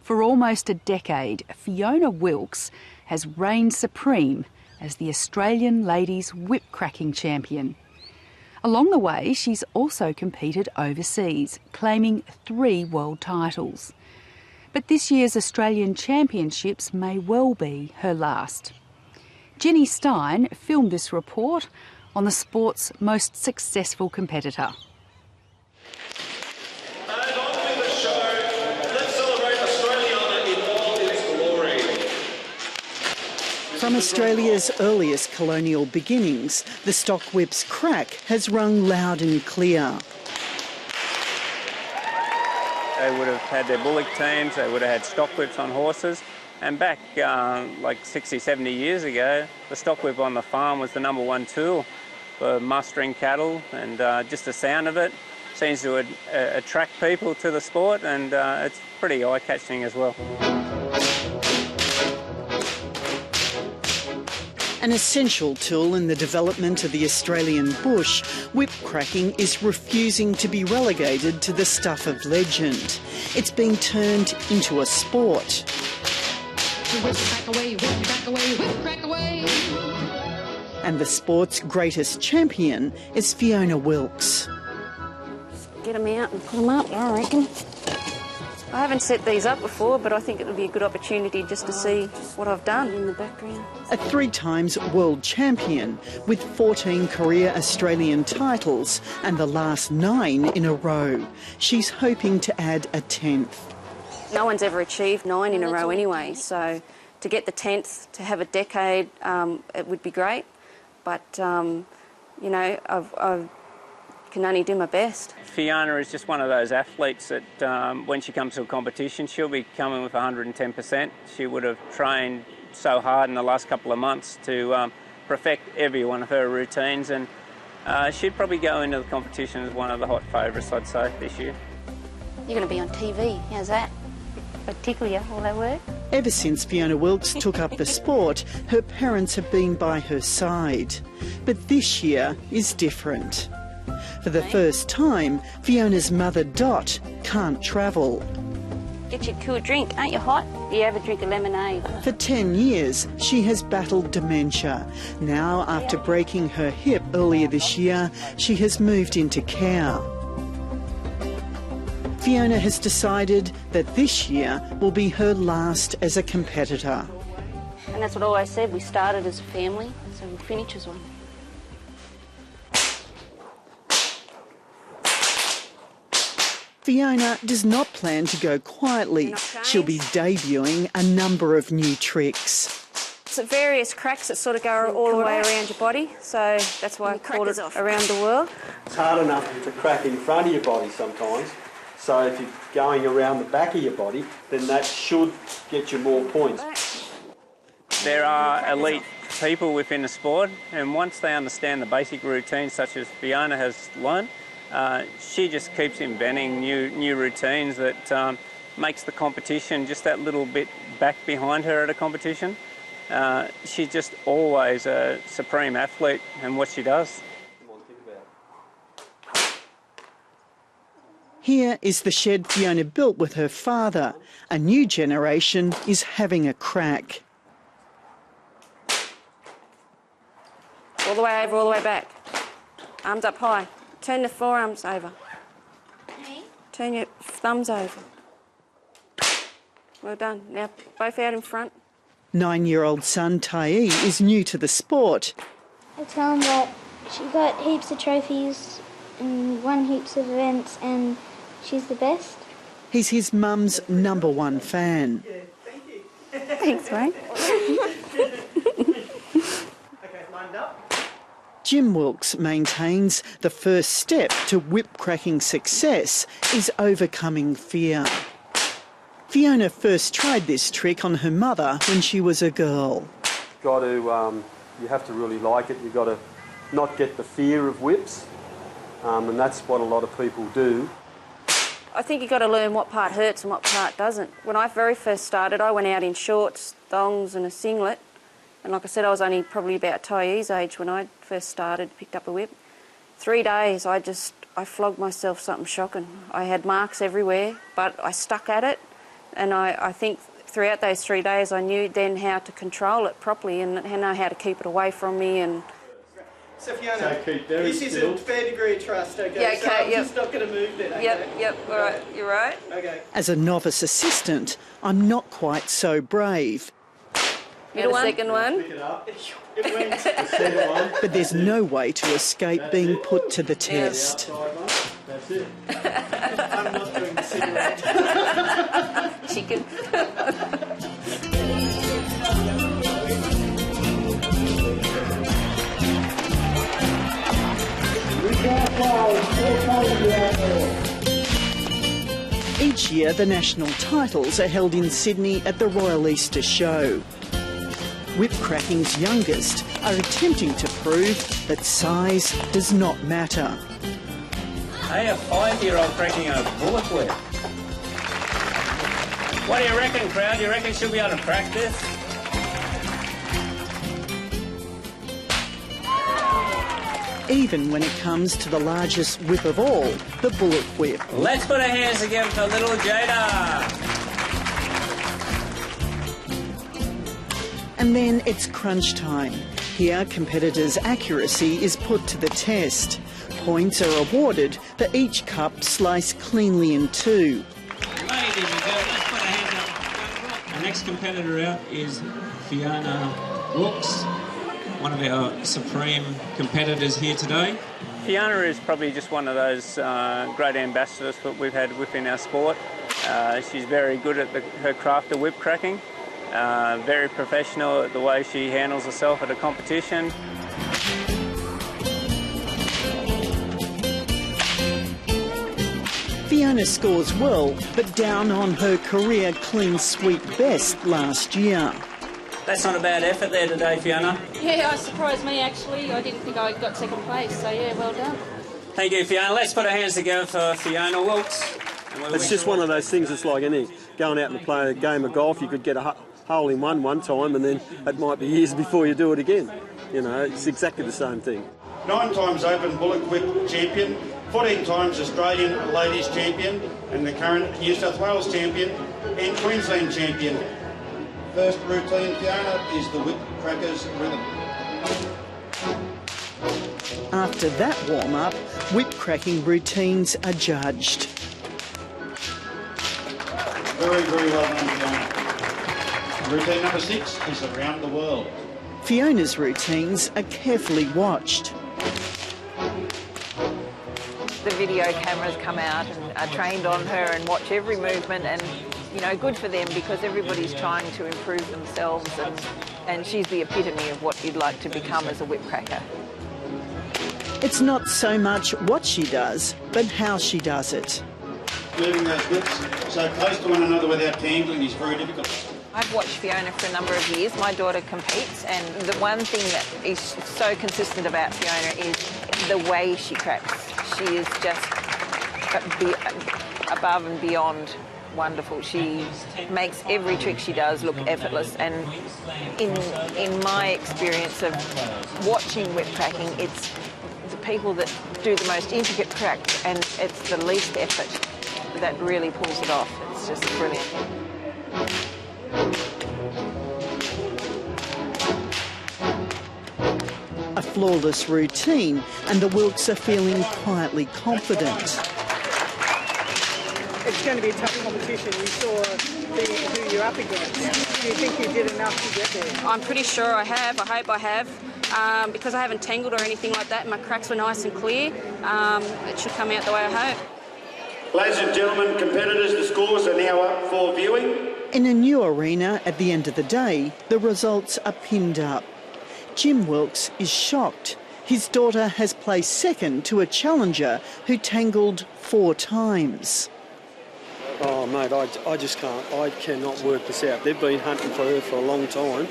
For almost a decade, Fiona Walks has reigned supreme as the Australian ladies whip-cracking champion. Along the way, she's also competed overseas, claiming 3 world titles. But this year's Australian Championships may well be her last. Jenny Stein filmed this report on the sport's most successful competitor. And on with the show. Let's celebrate Australia in all its glory. From Australia's earliest colonial beginnings, the stock whip's crack has rung loud and clear. They would have had their bullock teams, they would have had stock whips on horses. And back like 60, 70 years ago, the stock whip on the farm was the #1 tool for mustering cattle, and just the sound of it seems to attract people to the sport, and it's pretty eye-catching as well. An essential tool in the development of the Australian bush, whip cracking is refusing to be relegated to the stuff of legend. It's being turned into a sport. Whip, crack away, whip, crack away, whip, crack away. And the sport's greatest champion is Fiona Walks. Get them out and put them up, I reckon. I haven't set these up before, but I think it would be a good opportunity just to see what I've done in the background. A 3 times world champion with 14 career Australian titles and the last 9 in a row. She's hoping to add a 10th. No one's ever achieved 9 in a row anyway, so to get the 10th, to have a decade, it would be great. But, you know, I can only do my best. Fiona is just one of those athletes that when she comes to a competition, she'll be coming with 110%. She would have trained so hard in the last couple of months to perfect every one of her routines, and she'd probably go into the competition as one of the hot favourites, I'd say, this year. You're going to be on TV, how's that? I'd tickle you, will that work? Ever since Fiona Walks took up the sport, her parents have been by her side. But this year is different. For the first time, Fiona's mother, Dot, can't travel. Get you to a drink. Aren't you hot? Do you ever drink a lemonade? For 10 years, she has battled dementia. Now, after breaking her hip earlier this year, she has moved into care. Fiona has decided that this year will be her last as a competitor. And that's what I always said, we started as a family, so we'll finish as one. Fiona does not plan to go quietly. She'll be debuting a number of new tricks. It's various cracks that sort of go all the way around your body, so that's why I called it around the world. It's hard enough to crack in front of your body sometimes, so if you're going around the back of your body, then that should get you more points. There are elite people within the sport, and once they understand the basic routines such as Fiona has learned, she just keeps inventing new routines that makes the competition just that little bit back behind her at a competition. She's just always a supreme athlete in what she does. Here is the shed Fiona built with her father. A new generation is having a crack. All the way over, all the way back. Arms up high. Turn the forearms over. Turn your thumbs over. Well done. Now both out in front. 9-year-old son Tyee is new to the sport. I tell him that she got heaps of trophies and won heaps of events and she's the best. He's his mum's #1 fan. Thanks, mate. Jim Wilkes maintains the first step to whip-cracking success is overcoming fear. Fiona first tried this trick on her mother when she was a girl. You have to really like it. You've got to not get the fear of whips, and that's what a lot of people do. I think you've got to learn what part hurts and what part doesn't. When I very first started, I went out in shorts, thongs and a singlet. And like I said, I was only probably about Tyee's age when I first started, picked up a whip. 3 days, I flogged myself something shocking. I had marks everywhere, but I stuck at it And I think throughout those 3 days I knew then how to control it properly and know how to keep it away from me. And So So Fiona, keep very this is still. a fair degree of trust, okay? Yeah, So okay, I'm yep. just not going to move then, okay? Yep, all right, you're right. Okay. As a novice assistant, I'm not quite so brave. Middle one. Second one. Pick it up. It went. The centre one. But there's no way to escape being put to the test. Outside one. That's it. I'm not doing the cigarette. Chicken. Each year, the national titles are held in Sydney at the Royal Easter Show. Whip-cracking's youngest are attempting to prove that size does not matter. Hey, a 5-year-old cracking a bullock whip. What do you reckon, crowd? Do you reckon she'll be able to crack this? Even when it comes to the largest whip of all, the bullock whip. Let's put our hands together for little Jada. And then it's crunch time. Here, competitors' accuracy is put to the test. Points are awarded for each cup sliced cleanly in two. Ladies and gentlemen, let's put our hands up. Our next competitor out is Fiona Walks, one of our supreme competitors here today. Fiona is probably just one of those great ambassadors that we've had within our sport. She's very good at her craft of whip cracking, very professional at the way she handles herself at a competition. Fiona scores well, but down on her career clean sweep best last year. That's not a bad effort there today, Fiona. Yeah, it surprised me actually. I didn't think I got second place, so yeah, well done. Thank you, Fiona. Let's put our hands together for Fiona Waltz. It's just one of those things. It's like any going out and play a game of golf. You could get a hole in one time, and then it might be years before you do it again. You know, it's exactly the same thing. 9 times Open Bullock Whip champion, 14 times Australian ladies champion, and the current New South Wales champion and Queensland champion. First routine, Fiona, is the whip cracker's rhythm. After that warm-up, whip-cracking routines are judged. Very, very well done, Fiona. Routine number 6 is around the world. Fiona's routines are carefully watched. The video cameras come out and are trained on her and watch every movement, and you know, good for them because everybody's trying to improve themselves, and she's the epitome of what you'd like to become as a whip cracker. It's not so much what she does, but how she does it. Moving those whips so close to one another without tangling is very difficult. I've watched Fiona for a number of years. My daughter competes, and the one thing that is so consistent about Fiona is the way she cracks. She is just above and beyond wonderful. She makes every trick she does look effortless, and in my experience of watching whip cracking, it's the people that do the most intricate cracks and it's the least effort that really pulls it off. It's just brilliant. A flawless routine, and the Wilkes are feeling quietly confident. It's going to be a tough competition. You saw who you're up against. Do you think you did enough to get there? I'm pretty sure I have. I hope I have. Because I haven't tangled or anything like that, and my cracks were nice and clear. It should come out the way I hope. Ladies and gentlemen, competitors, the scores are now up for viewing. In a new arena at the end of the day, the results are pinned up. Jim Wilkes is shocked. His daughter has placed second to a challenger who tangled 4 times. Oh, mate, I just can't. I cannot work this out. They've been hunting for her for a long time,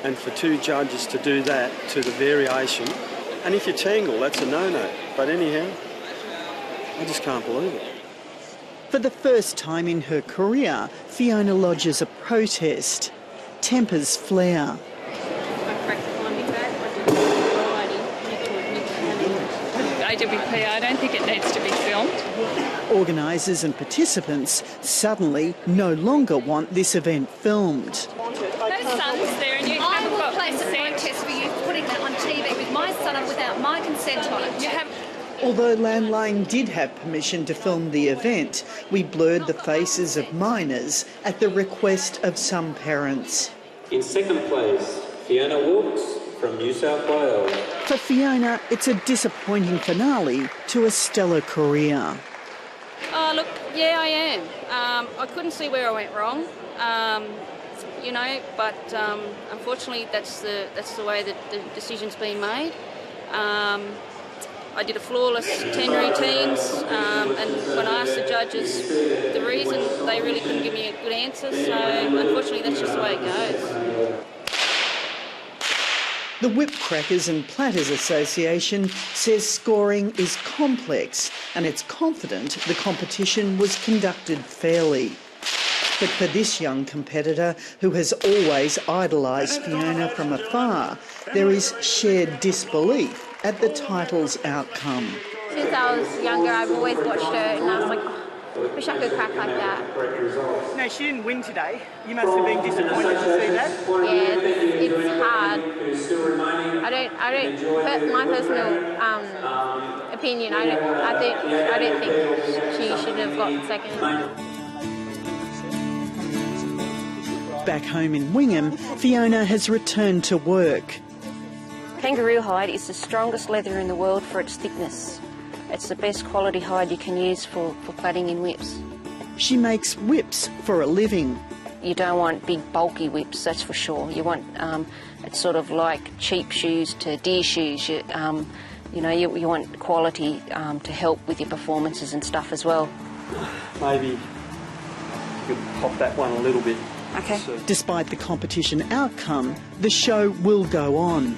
and for 2 judges to do that to the variation, and if you tangle, that's a no-no. But anyhow, I just can't believe it. For the first time in her career, Fiona lodges a protest. Tempers flare. AWP, I don't think it needs to be filmed. Organisers and participants suddenly no longer want this event filmed. No son's there and you haven't got place a protest for you putting that on TV with my son up without my consent on it. You have. Although Landline did have permission to film the event, we blurred the faces of minors at the request of some parents. In second place, Fiona Walks from New South Wales. For Fiona, it's a disappointing finale to a stellar career. Oh, look, yeah, I am. I couldn't see where I went wrong, you know, but unfortunately that's the way that the decision's been made. I did a flawless 10 routines, and when I asked the judges the reason, they really couldn't give me a good answer, so unfortunately that's just the way it goes. The Whip Crackers and Platters Association says scoring is complex and it's confident the competition was conducted fairly. But for this young competitor, who has always idolised Fiona from afar, there is shared disbelief at the title's outcome. Since I was younger, I've always watched her and I was like, oh, wish I could crack like that. No, she didn't win today. You must have been disappointed to see that. Yeah, it's hard. My personal opinion, I don't think she should have gotten second. Back home in Wingham, Fiona has returned to work. Kangaroo hide is the strongest leather in the world for its thickness. It's the best quality hide you can use for plaiting in whips. She makes whips for a living. You don't want big bulky whips, that's for sure. You want, it's sort of like cheap shoes to deer shoes. You want quality to help with your performances and stuff as well. Maybe you could pop that one a little bit. Okay. Despite the competition outcome, the show will go on.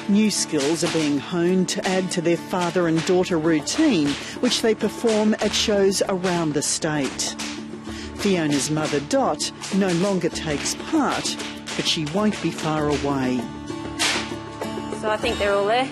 New skills are being honed to add to their father and daughter routine, which they perform at shows around the state. Fiona's mother, Dot, no longer takes part, but she won't be far away. So I think they're all there.